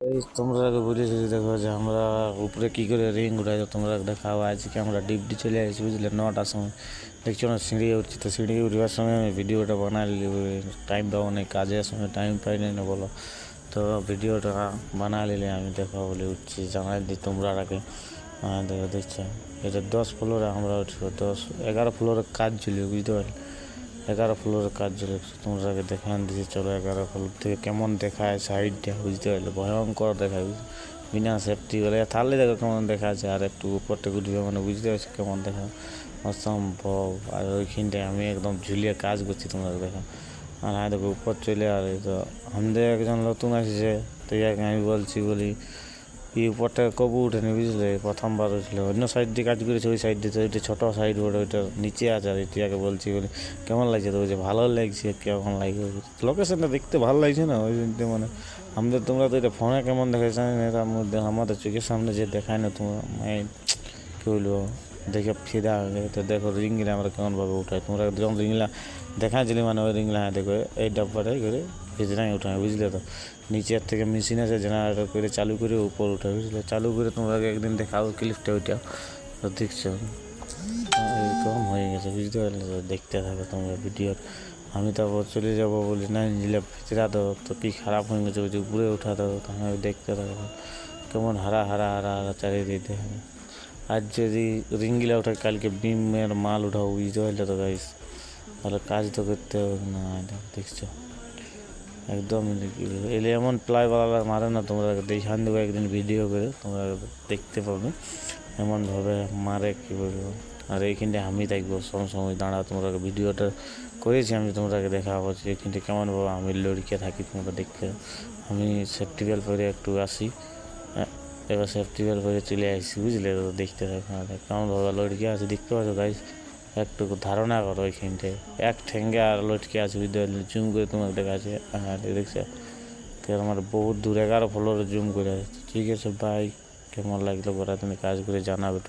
এই তোমরা আগে বলেছি যে দেখো যে আমরা উপরে কী করে রিং উঠাই, তো তোমরা দেখাও। আজকে আমরা ডিউটি চলে আসছি বুঝলে, 9টার সময়। দেখছো না সিঁড়ি উঠছি, তো সিঁড়ি উঠবার সময় আমি ভিডিওটা বানালি, টাইম পাবো না, কাজের সময় টাইম পাই না বলো। তো ভিডিওটা বানা নিলে আমি দেখা বলে উঠছি, জানাই দিই তোমরা আগে। দেখো দেখছো, এটা 10 ফ্লোরে আমরা উঠবো, 11 ফ্লোরের কাজ চলবে বুঝতে পারলে। 11 ফ্লোরের কাজ চলে, তোমরা আগে দেখান দিয়েছি। চলো 11 ফ্লোর থেকে কেমন দেখায় সাইডটা বুঝতে পারলে, ভয়ঙ্কর দেখায় বিনা সেফটি বলে থাকলে দেখো কেমন দেখা আছে। আর একটু উপরটা উঠবে মানে বুঝতে পারছি কেমন দেখা অসম্ভব। আর ওইখানটায় আমি একদম ঝুলিয়ে কাজ করছি, তোমরা দেখো। আর হ্যাঁ দেখো উপর চলে, আর এই তো আমাদের একজন নতুন আসছে, তো ইয়াকে আমি বলছি বলি এই উপরটা কবু উঠেনি বুঝলে, প্রথমবার উঠলো। অন্য সাইড দিয়ে কাজ করেছে, ওই সাইড দিয়ে, ওইটা ছোটো সাইড ওটা ওইটার নিচে আছে। আর এটিয়াকে বলছি বলি কেমন লাগছে, তো বলছে ভালো লাগছে। কেমন লাগবে লোকেশনটা দেখতে ভালো লাগছে না ওই জন্য, মানে আমাদের তোমরা তো এটা ফোনে কেমন দেখাচ্ছে জানি না, তার মধ্যে আমাদের চোখের সামনে যে দেখায় না তোমরা, মানে কী বলবো, দেখে ফিদা হয়ে গেছে। তো দেখো রিংগুলা আমরা কেমনভাবে উঠাই, তোমরা যখন রিংগুলা দেখাচ্ছিলি মানে ওই রিংগুলা, হ্যাঁ দেখো এই ডাব্বাটাই করে ভিতরে উঠায় বুঝলে। তো নিচের থেকে মেশিন আছে, জেনারেটর করে চালু করে উপর উঠে বুঝলে। চালু করে তোমরা একদিন দেখাও ক্লিপটা ওইটা, তো দেখছো এরকম হয়ে গেছে বুঝতে পারলে। তো দেখতে থাকো তোমরা ভিডিও। আমি তারপর চলে যাবো বলি না, নিলে ভিতরা দাও, তো কী খারাপ হয়ে গেছে বলছি উপরে উঠা দাও। তখন দেখতে থাকো কেমন হারা হারা হারা হারা চারিদিকে। আজ যদি রিঙ্গিলা উঠে, কালকে বিমের মাল উঠাও বুঝতে পারলে। তো গাইস তাহলে কাজ তো করতে হবে না, দেখছো একদম এলে এমন প্লাইওয়ালা মারে না, তোমরা দেখান দেবো একদিন ভিডিও করে, তোমরা দেখতে পাবে এমনভাবে মারে কী বলবো। আর এইখানটায় আমি দেখবো সময় দাঁড়া, তোমরা ভিডিওটা করেছি আমি, তোমরা দেখাবো যে এইখানটা কেমনভাবে আমি লড়কে থাকি, তোমরা দেখতে। আমি সেফটি বেল্ট পরে একটু আসি, এবার সেফটি বেল্ট পরে চলে আসি বুঝলে। তো দেখতে থাকো কেমনভাবে লড়কে আছে, দেখতে পাচ্ছ গাইস। একটু ধারণা করো ওইখানটায় এক ঠেঙ্গে আর লটকে আছে বুঝতে পারলে। জুম করে তোমাকে দেখাচ্ছে, হ্যাঁ দেখছো আমার বহুত দূর 11 ফ্লোরে জুম করে আছে। ঠিক আছে ভাই, কেমন লাগলো গোটা তুমি কাজ করে জানাবে।